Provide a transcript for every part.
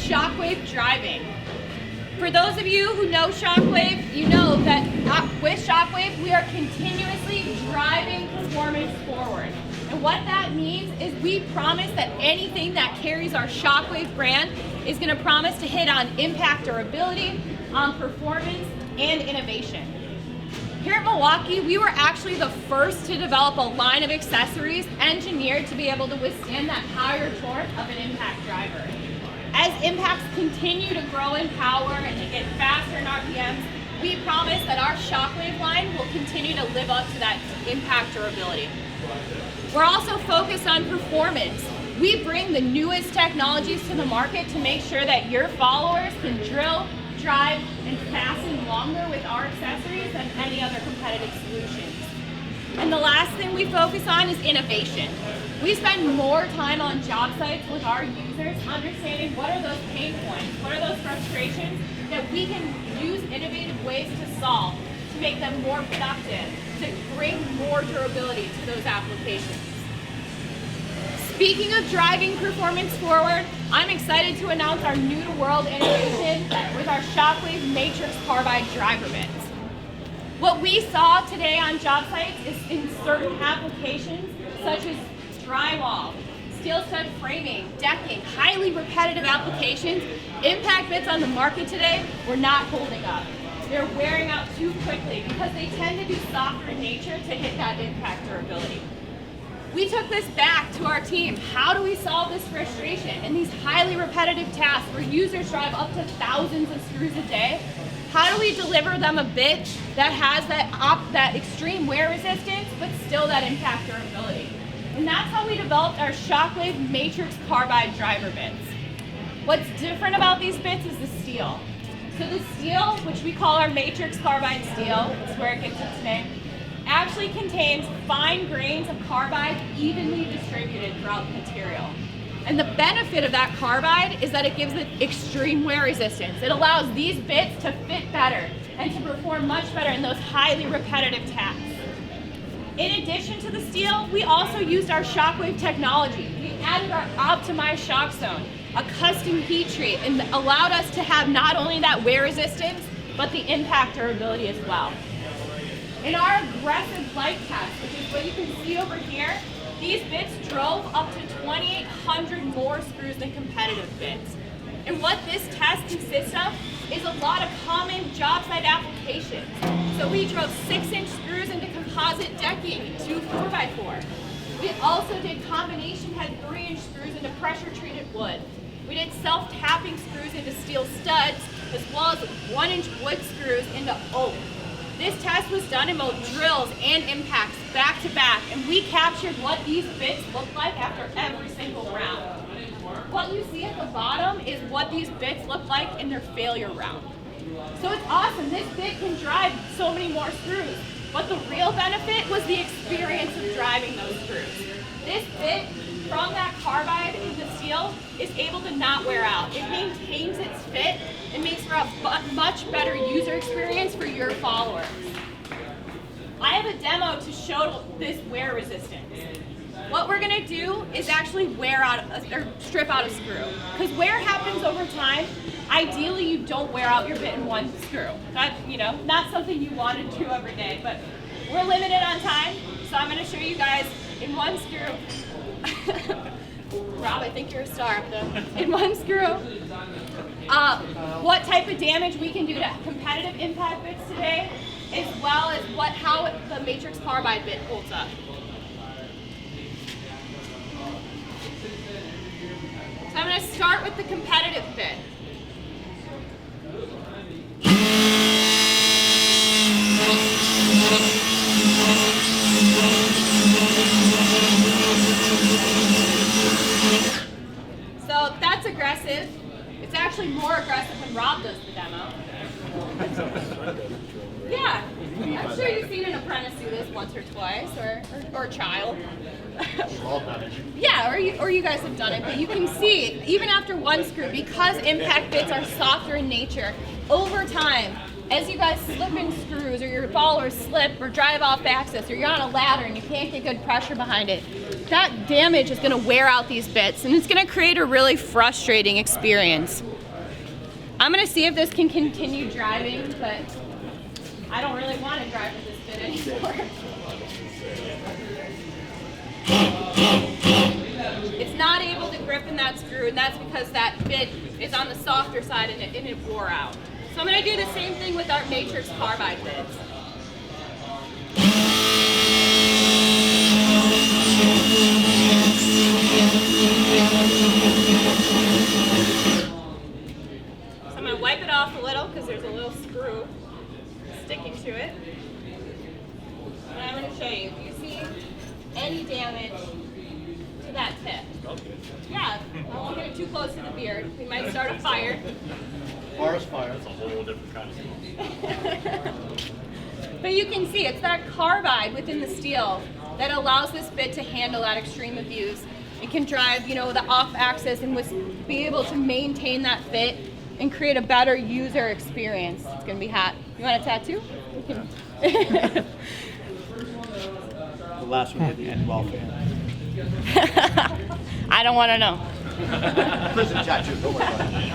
ShockWave driving. For those of you who know ShockWave, you know that with ShockWave, we are continuously driving performance forward. And what that means is we promise that anything that carries our ShockWave brand is going to promise to hit on impact, durability, on performance, and innovation. Here at Milwaukee, we were actually the first to develop a line of accessories engineered to be able to withstand that higher torque of an impact driver. As impacts continue to grow in power and to get faster in RPMs, we promise that our ShockWave line will continue to live up to that impact durability. We're also focused on performance. We bring the newest technologies to the market to make sure that your followers can drill, drive, and fasten longer with our accessories than any other competitive solutions. And the last thing we focus on is innovation. We spend more time on job sites with our users understanding what are those pain points, what are those frustrations that we can use innovative ways to solve to make them more productive, to bring more durability to those applications. Speaking of driving performance forward, I'm excited to announce our new-to-world innovation with our ShockWave MAtrix Carbide driver bits. What we saw today on job sites is in certain applications, such as drywall, steel stud framing, decking, highly repetitive applications, impact bits on the market today were not holding up. They're wearing out too quickly because they tend to be softer in nature to hit that impact durability. We took this back to our team. How do we solve this frustration in these highly repetitive tasks where users drive up to thousands of screws a day? How do we deliver them a bit that has that extreme wear resistance, but still that impact durability? And that's how we developed our ShockWave MAtrix Carbide driver bits. What's different about these bits is the steel. So the steel, which we call our MAtrix Carbide steel, that's where it gets its name, actually contains fine grains of carbide evenly distributed throughout the material. And the benefit of that carbide is that it gives it extreme wear resistance. It allows these bits to fit better and to perform much better in those highly repetitive tasks. In addition to the steel, we also used our ShockWave technology. We added our optimized shock zone, a custom heat treat, and allowed us to have not only that wear resistance, but the impact durability as well. In our aggressive light test, which is what you can see over here, these bits drove up to 2,800 more screws than competitive bits. And what this test consists of is a lot of common job site applications. So we drove 6-inch screws into composite decking to 4x4. We also did combination head 3-inch screws into pressure treated wood. We did self-tapping screws into steel studs, as well as 1-inch wood screws into oak. This test was done in both drills and impacts back to back, and we captured what these bits look like after every single round. What you see at the bottom is what these bits look like in their failure round. So it's awesome, this bit can drive so many more screws, but the real benefit was the experience of driving those screws. This bit, from that carbide in the steel, is able to not wear out. It maintains its fit and makes for a much better user experience for your followers. I have a demo to show this wear resistance. What we're gonna do is actually strip out a screw. Because wear happens over time. Ideally, you don't wear out your bit in one screw. Not something you want to do every day, but we're limited on time, so I'm gonna show you guys in one screw. Rob, I think you're a star up there. In one screw, what type of damage we can do to competitive impact bits today, as well as how the MAtrix Carbide bit holds up. So I'm going to start with the competitive bit. So that's aggressive. It's actually more aggressive when Rob does the demo. Yeah, I'm sure you've seen an apprentice do this once or twice, or a child. Yeah, or you guys have done it, but you can see, even after one screw, because impact bits are softer in nature, over time, as you guys slip in screws or your followers slip or drive off axis or you're on a ladder and you can't get good pressure behind it, that damage is gonna wear out these bits and it's gonna create a really frustrating experience. I'm gonna see if this can continue driving, but I don't really want to drive with this bit anymore. It's not able to grip in that screw, and that's because that bit is on the softer side and it wore out. So I'm going to do the same thing with our Matrix Carbide bits. So I'm going to wipe it off a little because there's a little screw sticking to it. And I'm going to show you. If you see any damage to that tip. Yeah, I won't get it too close to the beard. We might start a fire. Forest fire. That's a whole different kind of smoke. But you can see it's that carbide within the steel that allows this bit to handle that extreme abuse. It can drive, the off axis and be able to maintain that fit and create a better user experience. It's gonna be hot. You want a tattoo? The last one didn't end well for him. I don't want to know. Prison tattoo, don't worry about it.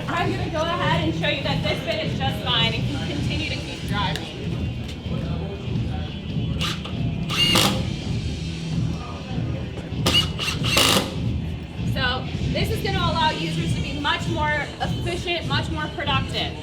I'm going to go ahead and show you that this bit is just fine and can continue to keep driving. So this is going to allow users to be much more efficient, much more productive.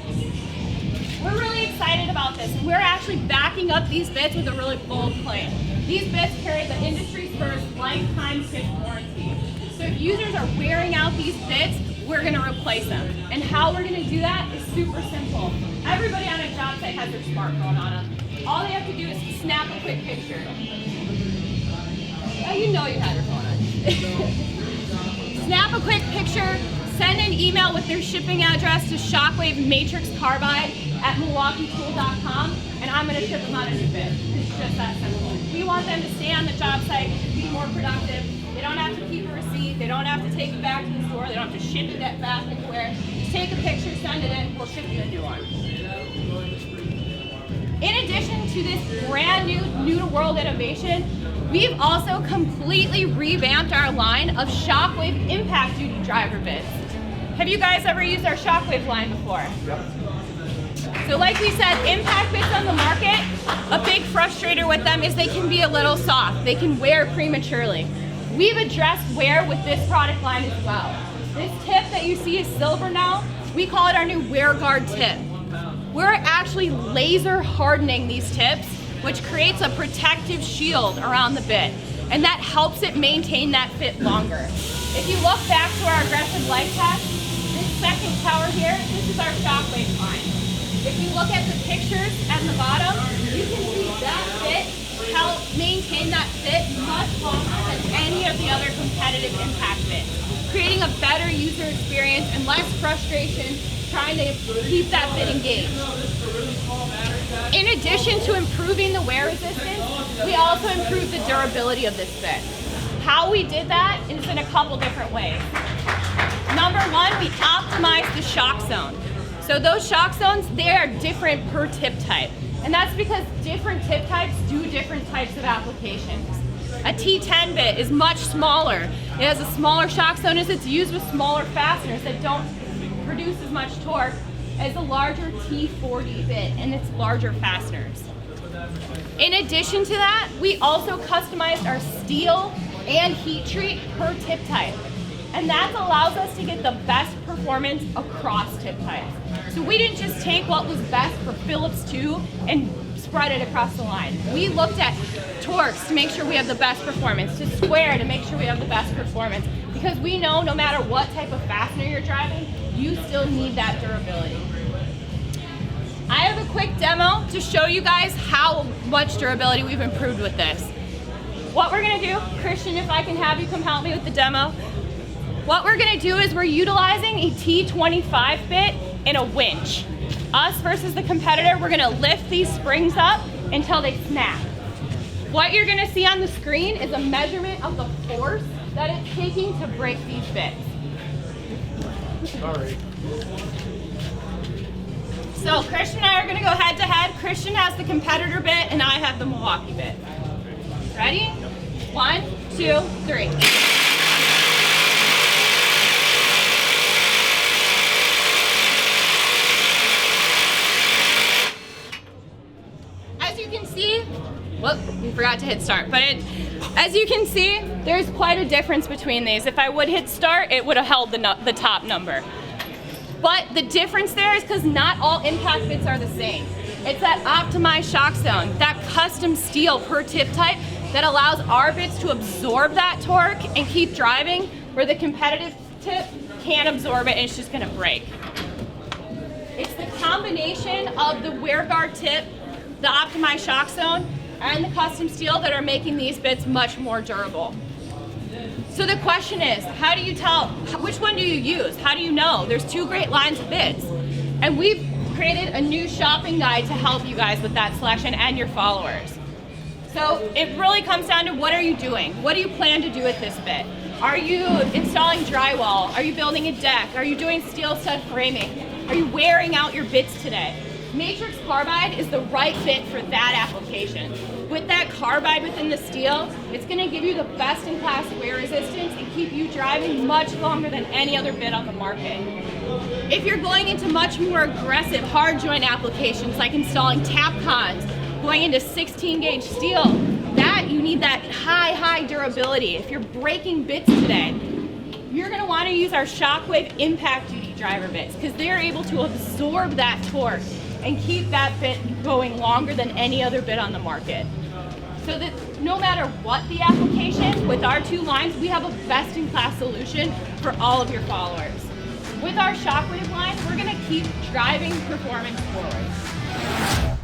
We're really excited about this, and we're actually backing up these bits with a really bold claim. These bits carry the industry's first lifetime tip warranty. So if users are wearing out these bits, we're going to replace them. And how we're going to do that is super simple. Everybody on a job site has their smartphone on them. All they have to do is snap a quick picture. Oh, you know you had your phone on. Snap a quick picture, send an email with their shipping address to ShockWave MAtrix Carbide at MilwaukeeTool.com, and I'm going to ship them out a new bit. It's just that simple. We want them to stay on the job site, be more productive. They don't have to keep a receipt. They don't have to take it back to the store. They don't have to ship it back anywhere. Just take a picture, send it in, we'll ship you a new one. In addition to this brand new to world innovation, we've also completely revamped our line of ShockWave impact duty driver bits. Have you guys ever used our ShockWave line before? Yep. So like we said, impact bits on the market, a big frustrator with them is they can be a little soft. They can wear prematurely. We've addressed wear with this product line as well. This tip that you see is silver now. We call it our new wear guard tip. We're actually laser hardening these tips, which creates a protective shield around the bit. And that helps it maintain that fit longer. If you look back to our aggressive life test, this second tower here, this is our ShockWave line. If you look at the pictures at the bottom, you can see that fit helps maintain that fit much longer than any of the other competitive impact bits, creating a better user experience and less frustration trying to keep that bit engaged. In addition to improving the wear resistance, we also improved the durability of this bit. How we did that is in a couple different ways. Number one, we optimized the shock zone. So those shock zones, they are different per tip type. And that's because different tip types do different types of applications. A T10 bit is much smaller. It has a smaller shock zone as it's used with smaller fasteners that don't produce as much torque as a larger T40 bit and its larger fasteners. In addition to that, we also customized our steel and heat treat per tip type. And that allows us to get the best performance across tip types. So we didn't just take what was best for Phillips 2 and spread it across the line. We looked at torques to make sure we have the best performance, to square to make sure we have the best performance, because we know no matter what type of fastener you're driving, you still need that durability. I have a quick demo to show you guys how much durability we've improved with this. What we're gonna do, Christian, if I can have you come help me with the demo. What we're gonna do is we're utilizing a T25 bit and a winch. Us versus the competitor, we're gonna lift these springs up until they snap. What you're gonna see on the screen is a measurement of the force that it's taking to break these bits. Sorry. So Christian and I are gonna go head to head. Christian has the competitor bit and I have the Milwaukee bit. Ready? 1, 2, 3. As you can see, whoop, we forgot to hit start, but as you can see, there's quite a difference between these. If I would hit start, it would have held the top number. But the difference there is because not all impact bits are the same. It's that optimized shock zone, that custom steel per tip type that allows our bits to absorb that torque and keep driving, where the competitive tip can't absorb it and it's just gonna break. It's the combination of the wear guard tip, the optimized shock zone, and the custom steel that are making these bits much more durable. So the question is, how do you tell, which one do you use? How do you know? There's 2 great lines of bits. And we've created a new shopping guide to help you guys with that selection and your followers. So it really comes down to, what are you doing? What do you plan to do with this bit? Are you installing drywall? Are you building a deck? Are you doing steel stud framing? Are you wearing out your bits today? Matrix Carbide is the right fit for that application. With that carbide within the steel, it's going to give you the best in class wear resistance and keep you driving much longer than any other bit on the market. If you're going into much more aggressive hard joint applications like installing tap cons, going into 16 gauge steel, that you need that high durability. If you're breaking bits today, you're going to want to use our ShockWave Impact Duty driver bits because they're able to absorb that torque and keep that bit going longer than any other bit on the market. So that no matter what the application, with our 2 lines, we have a best-in-class solution for all of your followers. With our ShockWave line, we're gonna keep driving performance forward.